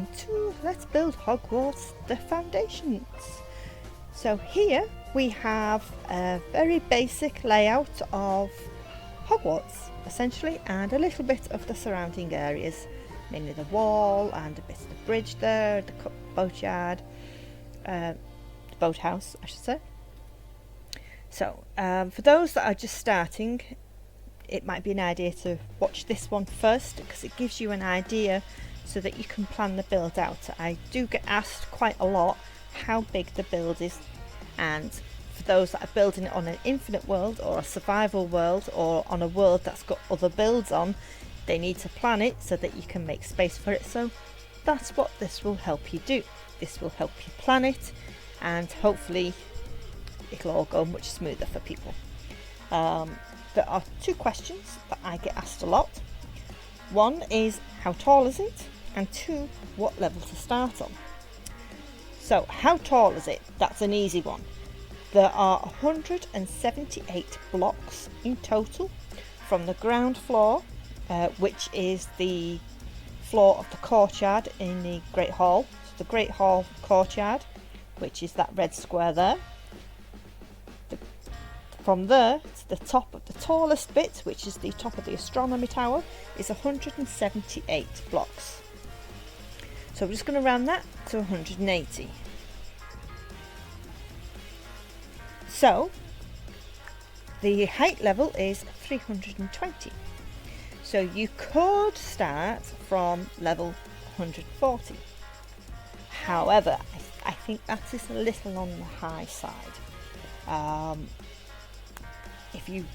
welcome to Let's Build Hogwarts, the Foundations. So here we have a very basic layout of Hogwarts, essentially, and a little bit of the surrounding areas, mainly the wall and a bit of the bridge there, the boatyard, the boathouse, I should say. So for those that are just starting, it might be an idea to watch this one first because it gives you an idea so that you can plan the build out. I do get asked quite a lot how big the build is, and for those that are building it on an infinite world or a survival world or on a world that's got other builds on, they need to plan it so that you can make space for it. So that's what this will help you do. This will help you plan it, and hopefully it'll all go much smoother for people. There are two questions that I get asked a lot. One is, how tall is it? And two, what level to start on? So, how tall is it? That's an easy one. There are 178 blocks in total from the ground floor, which is the floor of the courtyard in the Great Hall. So the Great Hall courtyard, which is that red square there. From there to the top of the tallest bit, which is the top of the astronomy tower, is 178 blocks. So we're just going to round that to 180. So the height level is 320. So you could start from level 140. However, I think that is a little on the high side. If you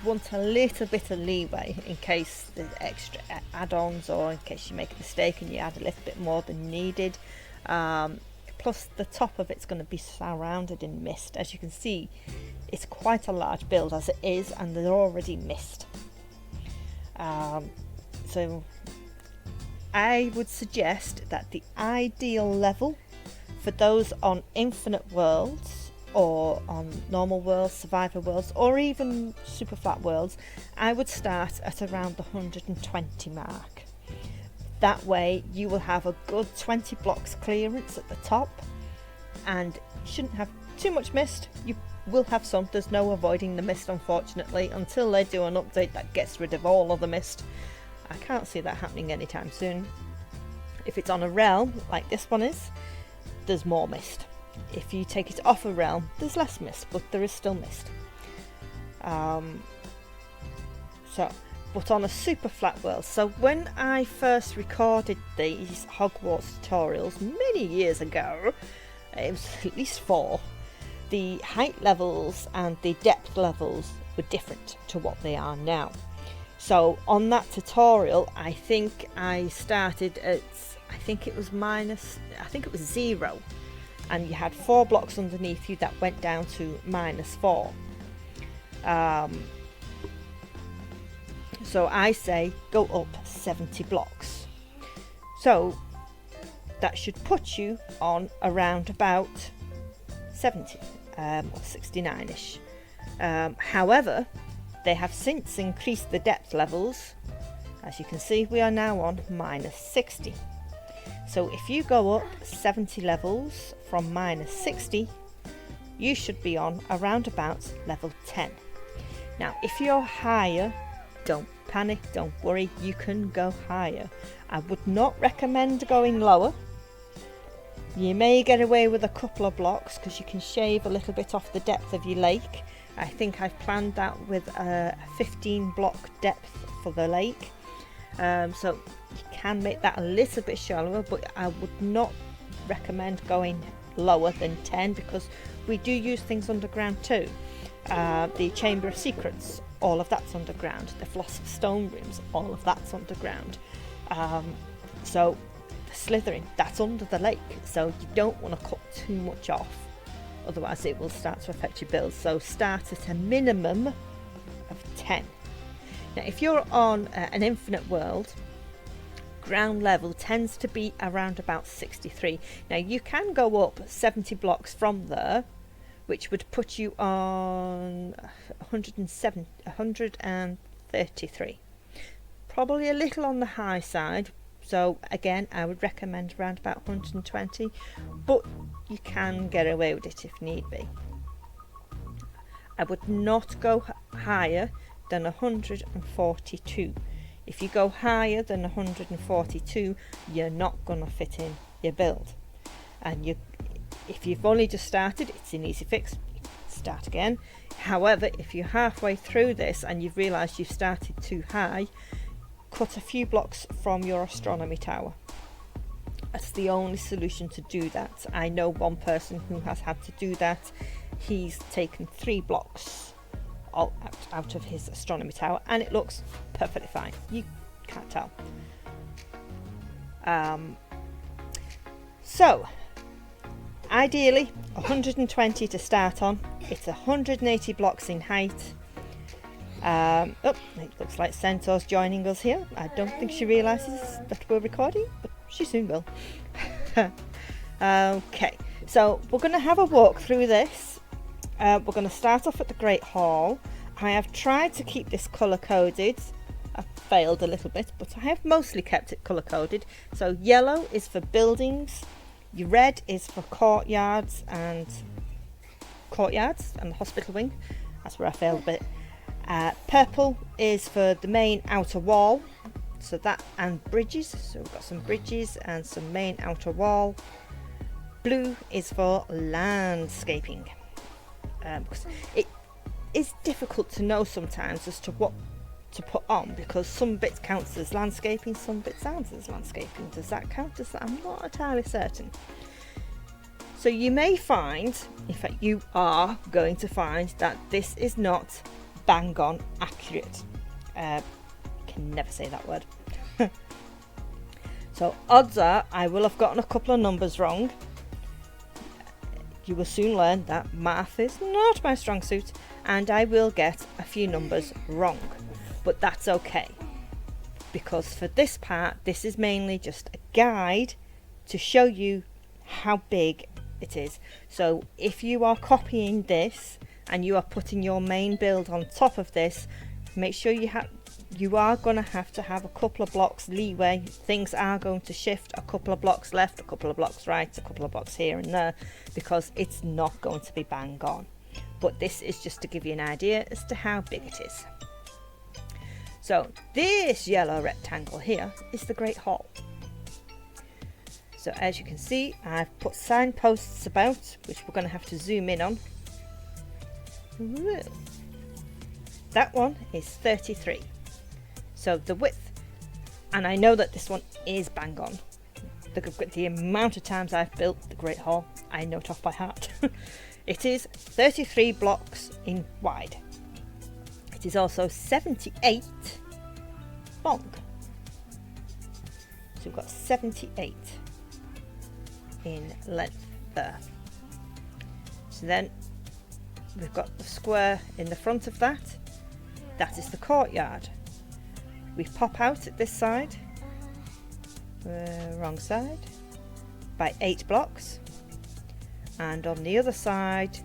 want a little bit of leeway in case there's extra add-ons or in case you make a mistake and you add a little bit more than needed. Plus the top of it's going to be surrounded in mist. As you can see, it's quite a large build as it is, and they're already mist. So I would suggest that the ideal level for those on infinite worlds or on normal worlds, survivor worlds, or even super flat worlds, I would start at around the 120 mark. That way you will have a good 20 blocks clearance at the top, and you shouldn't have too much mist. You will have some, there's no avoiding the mist unfortunately, until they do an update that gets rid of all of the mist. I can't see that happening anytime soon. If it's on a realm, like this one is, there's more mist. If you take it off a realm, there's less mist, but there is still mist. But on a super flat world, so when I first recorded these Hogwarts tutorials many years ago, it was at least 4, the height levels and the depth levels were different to what they are now. So on that tutorial, I think I started at, I think it was 0. And you had 4 blocks underneath you that went down to -4. So I say go up 70 blocks. So that should put you on around about 70 or 69ish. However, they have since increased the depth levels. As you can see, we are now on -60. So if you go up 70 levels from -60, you should be on around about level 10. Now, if you're higher, don't panic, don't worry, you can go higher. I would not recommend going lower. You may get away with a couple of blocks because you can shave a little bit off the depth of your lake. I think I've planned that with a 15 block depth for the lake. So you can make that a little bit shallower, but I would not recommend going lower than 10 because we do use things underground too. The Chamber of Secrets, all of that's underground. The Philosopher's Stone rooms, all of that's underground. So the Slithering, that's under the lake, so you don't want to cut too much off, otherwise it will start to affect your build. So start at a minimum of 10. Now if you're on an infinite world, ground level tends to be around about 63. Now you can go up 70 blocks from there, which would put you on 133. Probably a little on the high side, So again, I would recommend around about 120, but you can get away with it if need be. I would not go higher than 142. If you go higher than 142, you're not going to fit in your build. And if you've only just started, it's an easy fix. Start again. However, if you're halfway through this and you've realised you've started too high, cut a few blocks from your astronomy tower. That's the only solution to do that. I know one person who has had to do that. He's taken 3 blocks out of his astronomy tower and it looks perfectly fine. You can't tell. So ideally 120 to start on. It's 180 blocks in height. It looks like Centaur's joining us here. I don't think she realises that we're recording, but she soon will. Okay, so we're going to have a walk through this. We're going to start off at the Great Hall. I have tried to keep this colour coded. I've failed a little bit, but I have mostly kept it colour coded. So yellow is for buildings, red is for courtyards and the hospital wing. That's where I failed a bit. Purple is for the main outer wall, so that, and bridges. So we've got some bridges and some main outer wall. Blue is for landscaping. Because it is difficult to know sometimes as to what to put on, because some bits count as landscaping, some bits aren't as landscaping. Does that count as that? I'm not entirely certain. So you may find, in fact you are going to find, that this is not bang on accurate. Can never say that word. So odds are I will have gotten a couple of numbers wrong. You will soon learn that math is not my strong suit and I will get a few numbers wrong, but that's okay, because for this part this is mainly just a guide to show you how big it is. So if you are copying this and you are putting your main build on top of this, make sure you are going to have a couple of blocks leeway. Things are going to shift a couple of blocks left, a couple of blocks right, a couple of blocks here and there, because it's not going to be bang on. But this is just to give you an idea as to how big it is. So this yellow rectangle here is the Great Hall. So as you can see, I've put signposts about, which we're going to have to zoom in on. Woo. That one is 33. So the width, and I know that this one is bang on. The amount of times I've built the Great Hall, I know it off by heart. It is 33 blocks in wide. It is also 78 long. So we've got 78 in length there. So then we've got the square in the front of that. That is the courtyard. We pop out at this side, wrong side, by 8 blocks, and on the other side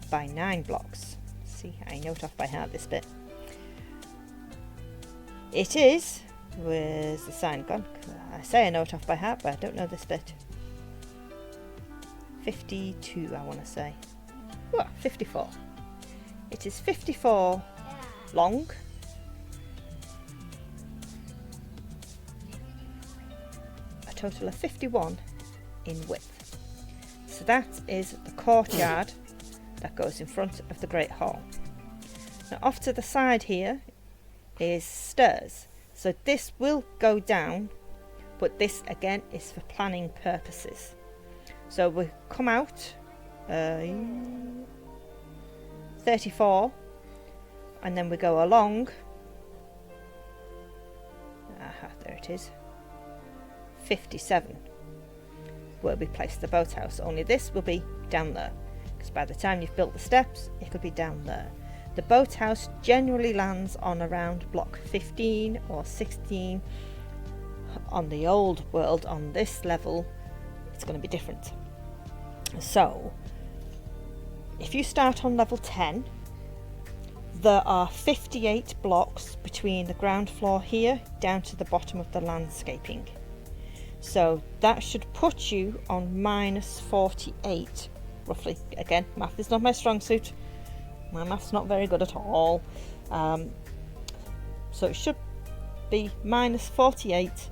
by 9 blocks. See, I know it off by heart, this bit. It is, where's the sign gone? I say I know it off by heart, but I don't know this bit. 52, I want to say. Well, 54. It is 54 long. A total of 51 in width. So that is the courtyard that goes in front of the Great Hall. Now off to the side here is stairs. So this will go down, but this again is for planning purposes. So we come out 34 and then we go along. There it is. 57 where we place the boathouse, only this will be down there, because by the time you've built the steps it'll be down there. The boathouse generally lands on around block 15 or 16. On the old world, on this level, it's going to be different. So if you start on level 10, there are 58 blocks between the ground floor here down to the bottom of the landscaping. So that should put you on minus 48 roughly. Again, math is not my strong suit. My math's not very good at all. So it should be minus 48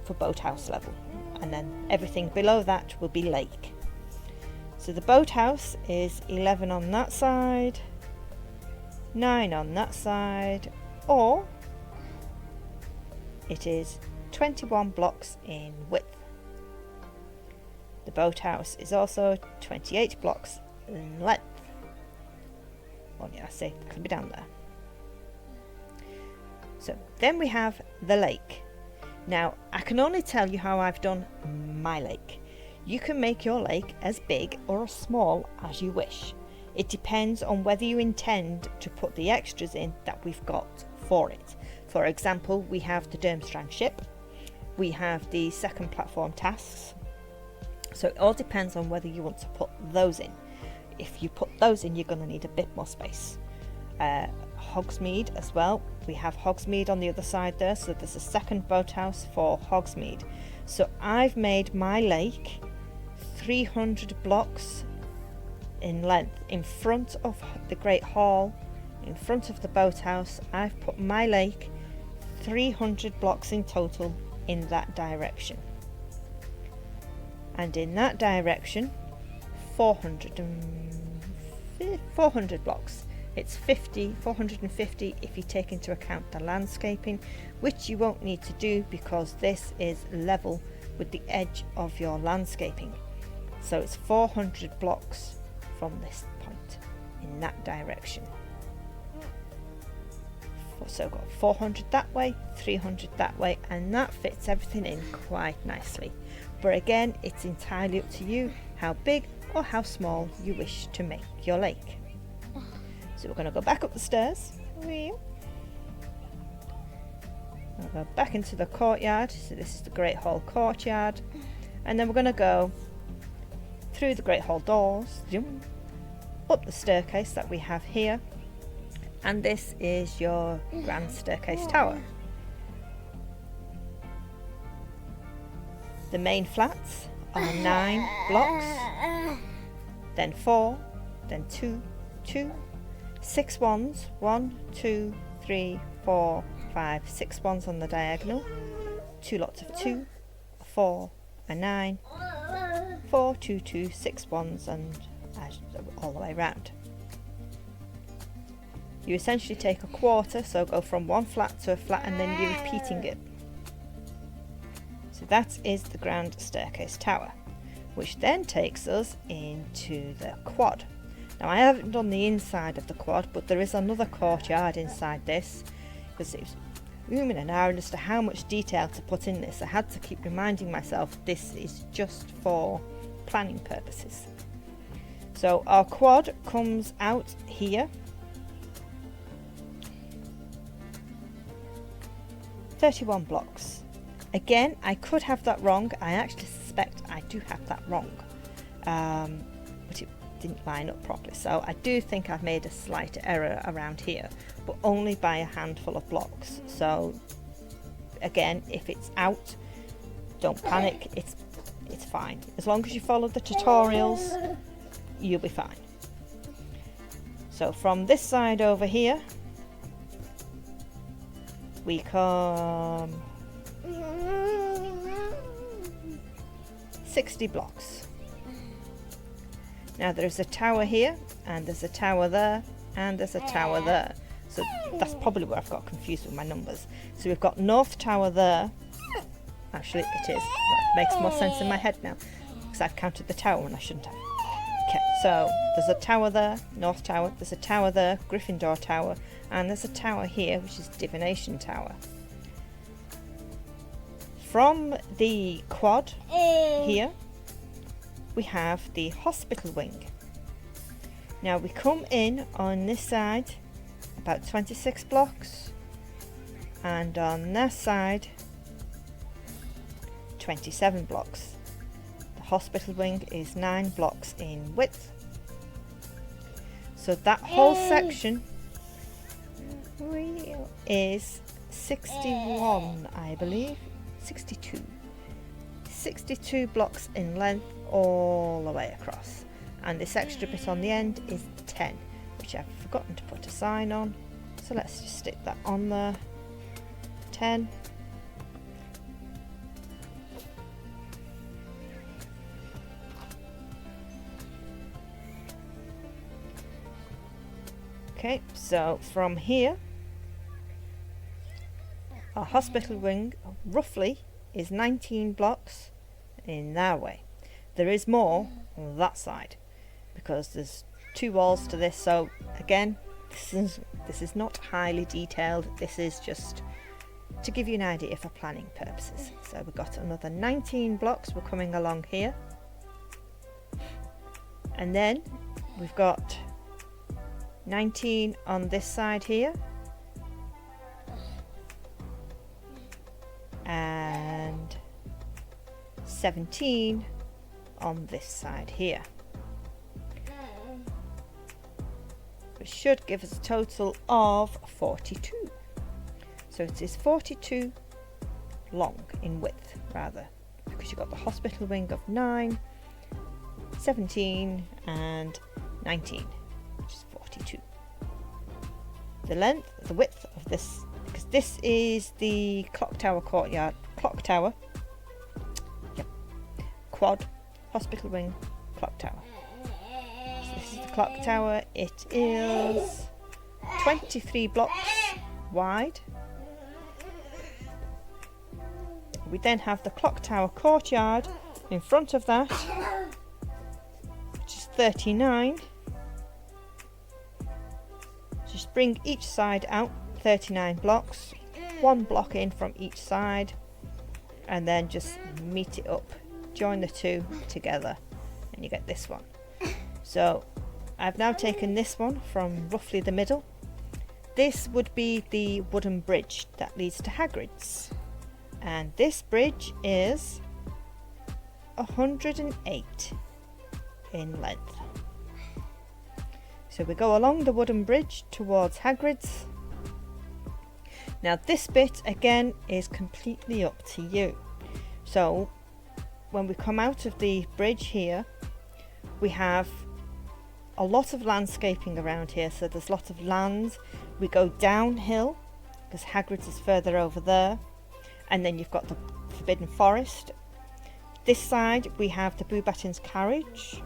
for boathouse level, and then everything below that will be lake. So the boathouse is 11 on that side, 9 on that side, or it is 21 blocks in width. The boathouse is also 28 blocks in length. Oh yeah, I see, that'll be down there. So then we have the lake. Now I can only tell you how I've done my lake. You can make your lake as big or as small as you wish. It depends on whether you intend to put the extras in that we've got for it. For example, we have the Durmstrang ship, we have the second platform tasks, so it all depends on whether you want to put those in. If you put those in, you're going to need a bit more space. Hogsmead as well, we have Hogsmead on the other side there, so there's a second boathouse for Hogsmead. So I've made my lake 300 blocks in length in front of the Great Hall, in front of the boathouse. I've put my lake 300 blocks in total in that direction, and in that direction 400 blocks. It's 450 if you take into account the landscaping, which you won't need to do because this is level with the edge of your landscaping. So it's 400 blocks from this point in that direction. So I've got 400 that way, 300 that way, and that fits everything in quite nicely. But again, it's entirely up to you how big or how small you wish to make your lake. So we're going to go back up the stairs. We'll go back into the courtyard. So this is the Great Hall courtyard, and then we're going to go through the Great Hall doors, up the staircase that we have here, and this is your grand staircase tower. The main flats are 9 blocks, then 4, then 2, 2, 6 ones, 1, 2, 3, 4, 5, 6 ones on the diagonal, 2 lots of 2, 4, a 9, 4, 2, 2, 6 ones, and all the way around. You essentially take a quarter, so go from one flat to a flat, and then you're repeating it. So that is the grand staircase tower, which then takes us into the quad. Now I haven't done the inside of the quad, but there is another courtyard inside this, because it was rooming an hour as to how much detail to put in this. I had to keep reminding myself this is just for planning purposes. So our quad comes out here, 31 blocks. Again, I could have that wrong. I actually suspect I do have that wrong, but it didn't line up properly. So I do think I've made a slight error around here, but only by a handful of blocks. So again, if it's out, don't panic. It's fine. As long as you follow the tutorials, you'll be fine. So from this side over here, we come 60 blocks. Now there's a tower here, and there's a tower there, and there's a tower there. So that's probably where I've got confused with my numbers. So we've got North Tower there. Actually, it is. That makes more sense in my head now, because I've counted the tower when I shouldn't have. Okay, so there's a tower there, North Tower. There's a tower there, Gryffindor Tower, and there's a tower here, which is Divination Tower. From the quad here, we have the hospital wing. Now we come in on this side about 26 blocks, and on that side 27 blocks. The hospital wing is 9 blocks in width. So that whole section is 61, I believe. 62. 62 blocks in length all the way across, and this extra bit on the end is 10, which I've forgotten to put a sign on, so let's just stick that on there. 10. Okay, so from here, our hospital wing roughly is 19 blocks in that way. There is more on that side because there's 2 walls to this, so again, this is not highly detailed. This is just to give you an idea for planning purposes. So we've got another 19 blocks. We're coming along here, and then we've got 19 on this side here, and 17 on this side here, which should give us a total of 42. So it is 42 long in width, rather, because you've got the hospital wing of 9, 17 and 19, which is 42. The width of this, because this is the clock tower courtyard, yep, quad, hospital wing, clock tower. So this is the clock tower. It is 23 blocks wide. We then have the clock tower courtyard in front of that, which is 39. Just bring each side out 39 blocks, 1 block in from each side, and then just meet it up, join the 2 together, and you get this one. So I've now taken this one from roughly the middle. This would be the wooden bridge that leads to Hagrid's, and this bridge is 108 in length. So we go along the wooden bridge towards Hagrid's. Now this bit again is completely up to you. So when we come out of the bridge here, we have a lot of landscaping around here, so there's lots of lands. We go downhill because Hagrid's is further over there, and then you've got the Forbidden Forest. This side we have the Boobatin's carriage,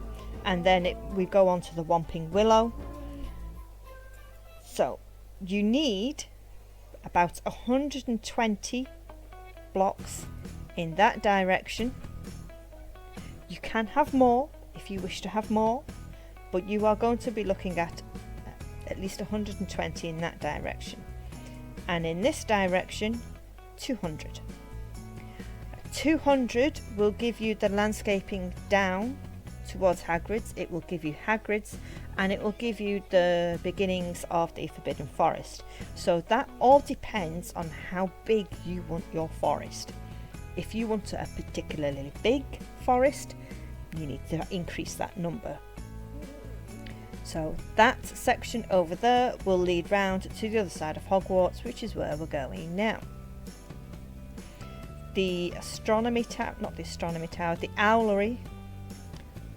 and then we go on to the Whomping Willow. So you need about 120 blocks in that direction. You can have more if you wish to have more, but you are going to be looking at least 120 in that direction, and in this direction 200. 200 will give you the landscaping down towards Hagrid's. It will give you Hagrid's, and it will give you the beginnings of the Forbidden Forest. So that all depends on how big you want your forest. If you want a particularly big forest, you need to increase that number. So that section over there will lead round to the other side of Hogwarts, which is where we're going now. The astronomy tower, not the astronomy tower, the Owlery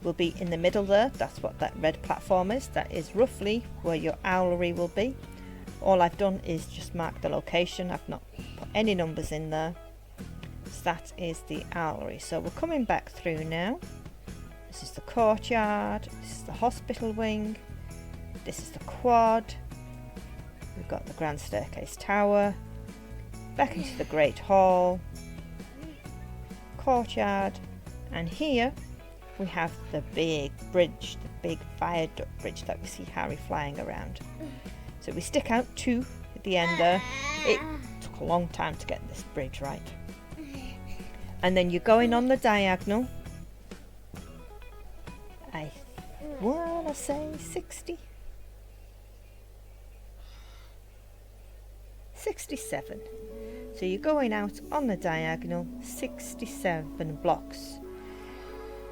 will be in the middle there. That's what that red platform is. That is roughly where your Owlery will be. All I've done is just mark the location. I've not put any numbers in there. So that is the Owlery. So we're coming back through now. This is the courtyard, this is the hospital wing, this is the quad, we've got the grand staircase tower, back into the great hall, courtyard, and here we have the big bridge, the big viaduct bridge that we see Harry flying around. So we stick out 2 at the end there. It took a long time to get this bridge right. And then you're going on the diagonal. I wanna say 67. So you're going out on the diagonal 67 blocks,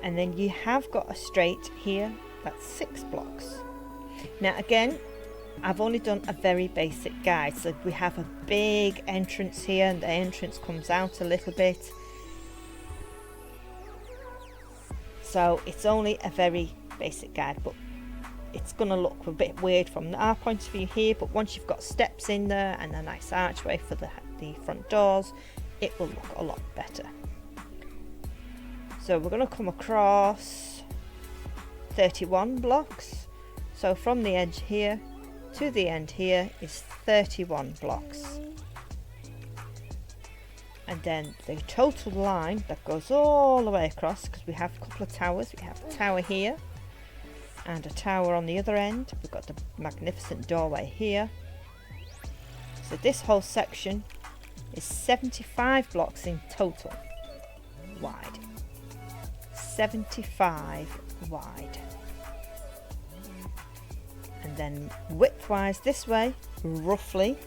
and then you have got a straight here that's 6 blocks. Now again, I've only done a very basic guide. So we have a big entrance here, and the entrance comes out a little bit. So it's only a very basic guide, but it's going to look a bit weird from our point of view here, but once you've got steps in there and a nice archway for the front doors, it will look a lot better. So we're going to come across 31 blocks. So from the edge here to the end here is 31 blocks. And then the total line that goes all the way across, because we have a couple of towers. We have a tower here and a tower on the other end. We've got the magnificent doorway here. So this whole section is 75 blocks in total wide. 75 wide. And then width-wise this way, roughly,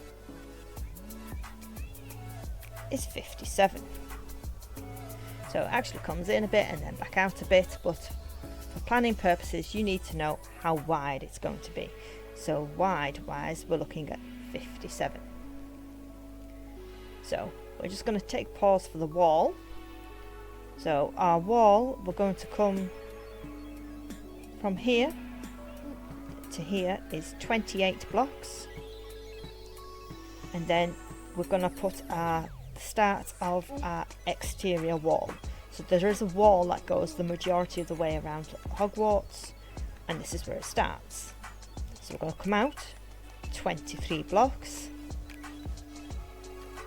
is 57. So it actually comes in a bit and then back out a bit, but for planning purposes you need to know how wide it's going to be. So wide-wise we're looking at 57. So we're just going to take pause for the wall. So our wall, we're going to come from here to here is 28 blocks, and then we're going to put our start of our exterior wall. So there is a wall that goes the majority of the way around Hogwarts, and this is where it starts. So we're going to come out 23 blocks,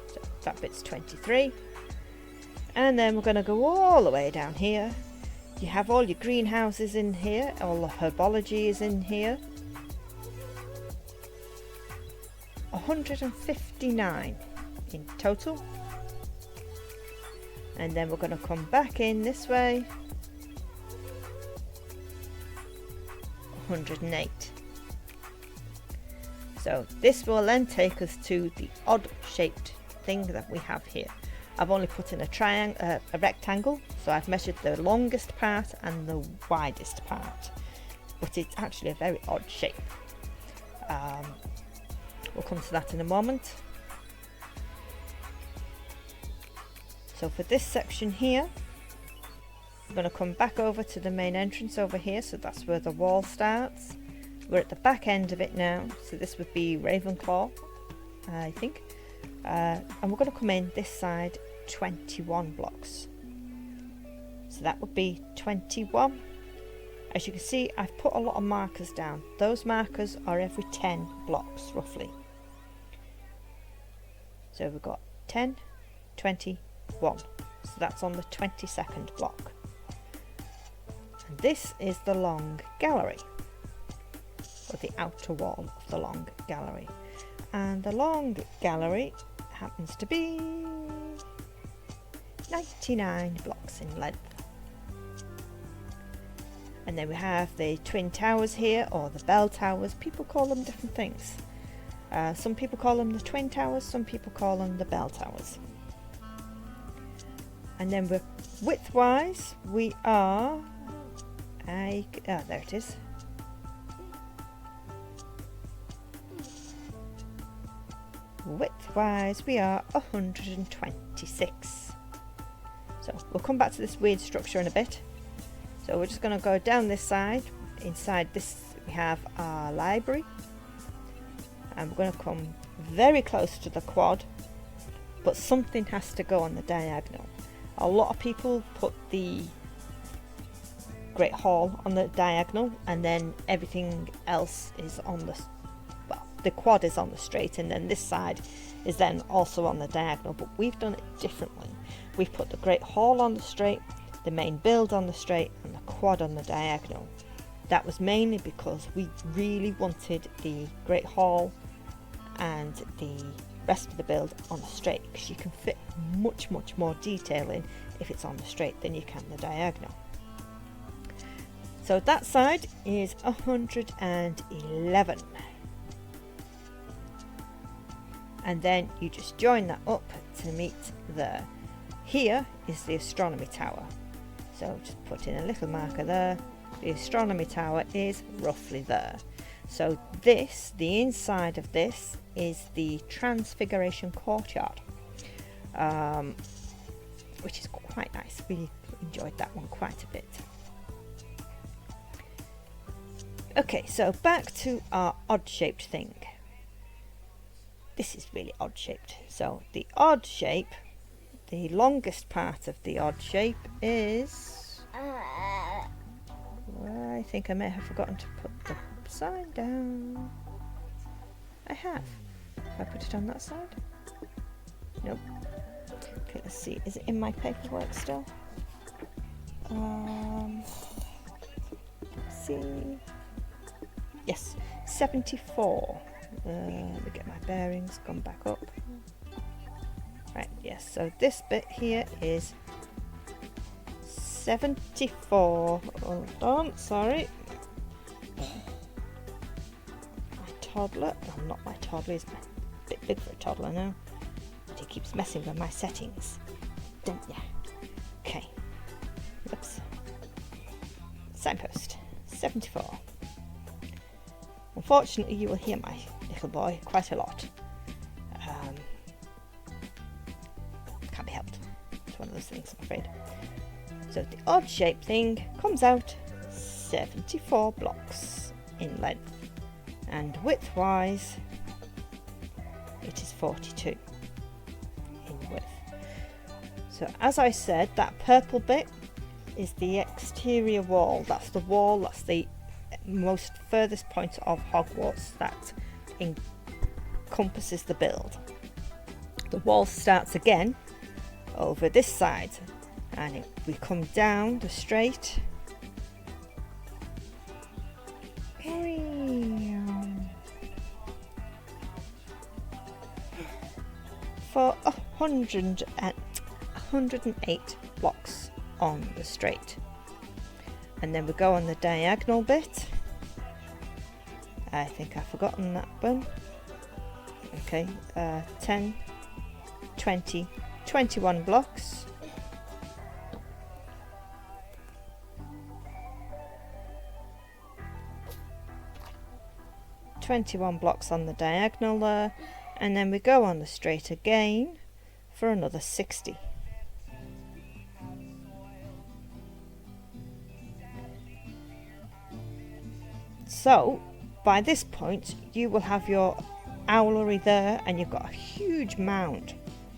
so that bit's 23, and then we're going to go all the way down here. You have all your greenhouses in here, all the herbology is in here. 159 in total. And then we're going to come back in this way. 108. So this will then take us to the odd shaped thing that we have here. I've only put in a rectangle, so I've measured the longest part and the widest part, but it's actually a very odd shape. We'll come to that in a moment. So for this section here, we're going to come back over to the main entrance over here, so that's where the wall starts. We're at the back end of it now, so this would be Ravenclaw, I think. And we're going to come in this side 21 blocks. So that would be 21. As you can see, I've put a lot of markers down. Those markers are every 10 blocks roughly. So we've got 10, 20, 1. So that's on the 22nd block. And this is the long gallery, or the outer wall of the long gallery. And the long gallery happens to be 99 blocks in length. And then we have the twin towers here, or the bell towers. People call them different things. Some people call them the twin towers, some people call them the bell towers. And then we're width-wise, we are there it is. Width-wise, we are 126. So we'll come back to this weird structure in a bit. So we're just going to go down this side. Inside this we have our library, and we're going to come very close to the quad, but something has to go on the diagonal. A lot of people put the Great Hall on the diagonal, and then everything else is on the, well, the quad is on the straight, and then this side is then also on the diagonal, but we've done it differently. We've put the Great Hall on the straight, the main build on the straight, and the quad on the diagonal. That was mainly because we really wanted the Great Hall and the rest of the build on the straight, because you can fit much more detail in if it's on the straight than you can the diagonal. So that side is 111, and then you just join that up to meet there. Here is the astronomy tower, so just put in a little marker there. The astronomy tower is roughly there. So this, the inside of this, is the Transfiguration courtyard, which is quite nice. Really enjoyed that one quite a bit. Okay, so back to our odd shaped thing. This is really odd shaped. So the odd shape, the longest part of the odd shape is... I think I may have forgotten to put the sign down. I have. Have I put it on that side? Nope. Okay, let's see. Is it in my paperwork still? Let's see. Yes, 74. Let me get my bearings, gone back up. Right, yes, so this bit here is 74. Hold on, sorry. My toddler, oh, not my toddler, he's a bit big for a toddler now. But he keeps messing with my settings, don't ya? Okay, whoops. Signpost, 74. Unfortunately, you will hear my little boy quite a lot. Can't be helped. It's one of those things, I'm afraid. So the odd shape thing comes out 74 blocks in length, and width-wise, it is 42 in width. So as I said, that purple bit is the exterior wall. That's the wall. That's the most furthest point of Hogwarts that encompasses the build. The wall starts again over this side, and we come down the straight for 108 blocks on the straight, and then we go on the diagonal bit. I think I've forgotten that one. Okay, 10, 20, 21 blocks. On the diagonal there, and then we go on the straight again for another 60. So by this point you will have your Owlery there, and you've got a huge mound.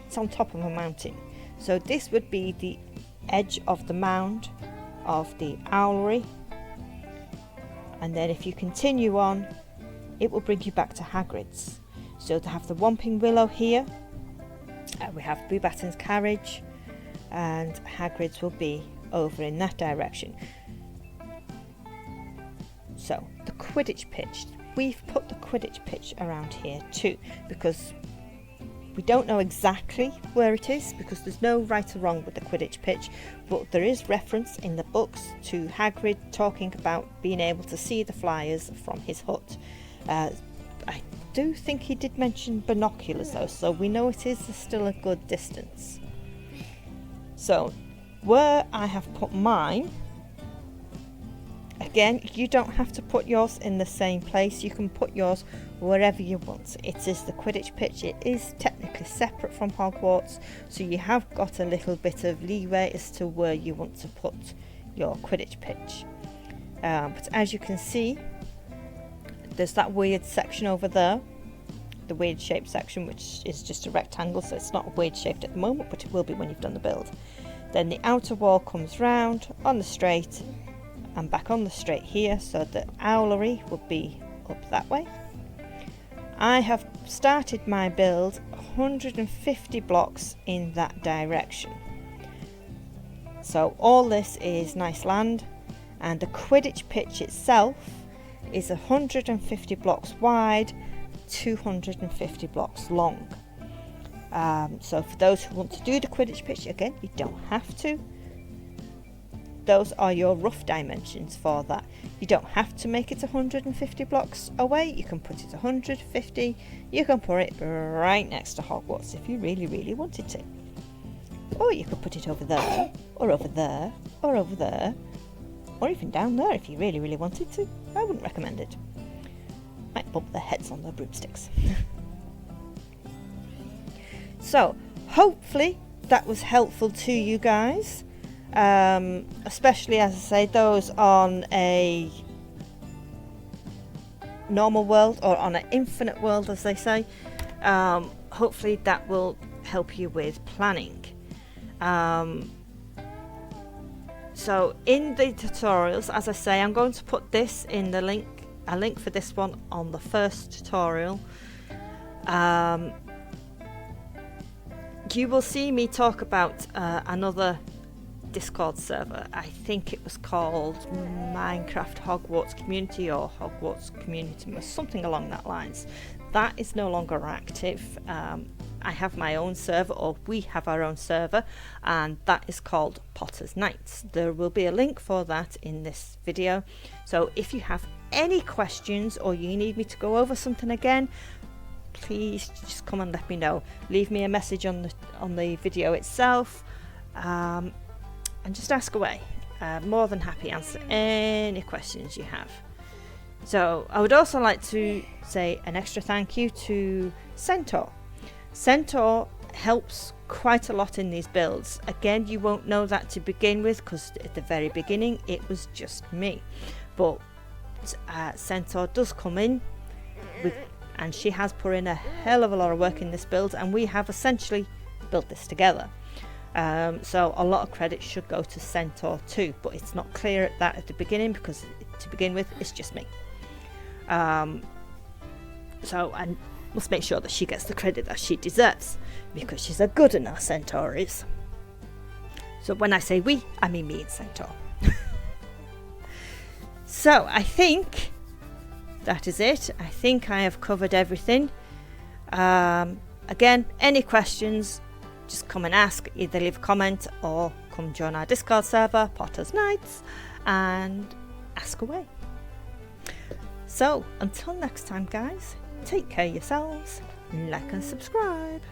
It's on top of a mountain, so this would be the edge of the mound of the Owlery, and then if you continue on, it will bring you back to Hagrid's. So to have the Whomping Willow here, we have Beauxbaton's carriage, and Hagrid's will be over in that direction. So the Quidditch pitch, we've put the Quidditch pitch around here too, because we don't know exactly where it is, because there's no right or wrong with the Quidditch pitch, but there is reference in the books to Hagrid talking about being able to see the flyers from his hut. I do think he did mention binoculars though, so we know it is still a good distance. So where I have put mine, again, you don't have to put yours in the same place. You can put yours wherever you want. It is the Quidditch pitch. It is technically separate from Hogwarts, so you have got a little bit of leeway as to where you want to put your Quidditch pitch. But as you can see, there's that weird section over there, the weird shaped section, which is just a rectangle, so it's not weird shaped at the moment, but it will be when you've done the build. Then the outer wall comes round on the straight and back on the straight here, so the Owlery will be up that way. I have started my build 150 blocks in that direction. So all this is nice land, and the Quidditch pitch itself is 150 blocks wide, 250 blocks long. So for those who want to do the Quidditch pitch, again, you don't have to. Those are your rough dimensions for that. You don't have to make it 150 blocks away. You can put it 150. You can put it right next to Hogwarts if you really, really wanted to. Or you could put it over there, or over there, or over there, or even down there if you really, really wanted to. I wouldn't recommend it. Might bump their heads on their broomsticks. So, hopefully that was helpful to you guys. Especially, as I say, those on a normal world, or on an infinite world as they say. Hopefully that will help you with planning. So in the tutorials, as I say, I'm going to put this in the link, a link for this one on the first tutorial. You will see me talk about another Discord server. I think it was called Minecraft Hogwarts Community, or Hogwarts Community, or something along that lines. That is no longer active. I have my own server, or we have our own server, and that is called Potter's Nights. There will be a link for that in this video. So if you have any questions, or you need me to go over something again, please just come and let me know. Leave me a message on the video itself, and just ask away. More than happy to answer any questions you have. So I would also like to say an extra thank you to Centaur. Centaur helps quite a lot in these builds. Again, you won't know that to begin with, because at the very beginning it was just me, but Centaur does come in with, and she has put in a hell of a lot of work in this build, and we have essentially built this together. So a lot of credit should go to Centaur too, but it's not clear at that at the beginning, because to begin with it's just me. So I must make sure that she gets the credit that she deserves, because she's a good one, our Centaur is. So when I say we, I mean me and Centaur. So I think that is it. I think I have covered everything. Again, any questions, just come and ask. Either leave a comment or come join our Discord server, Potter's Nights, and ask away. So until next time, guys, take care of yourselves, like and subscribe.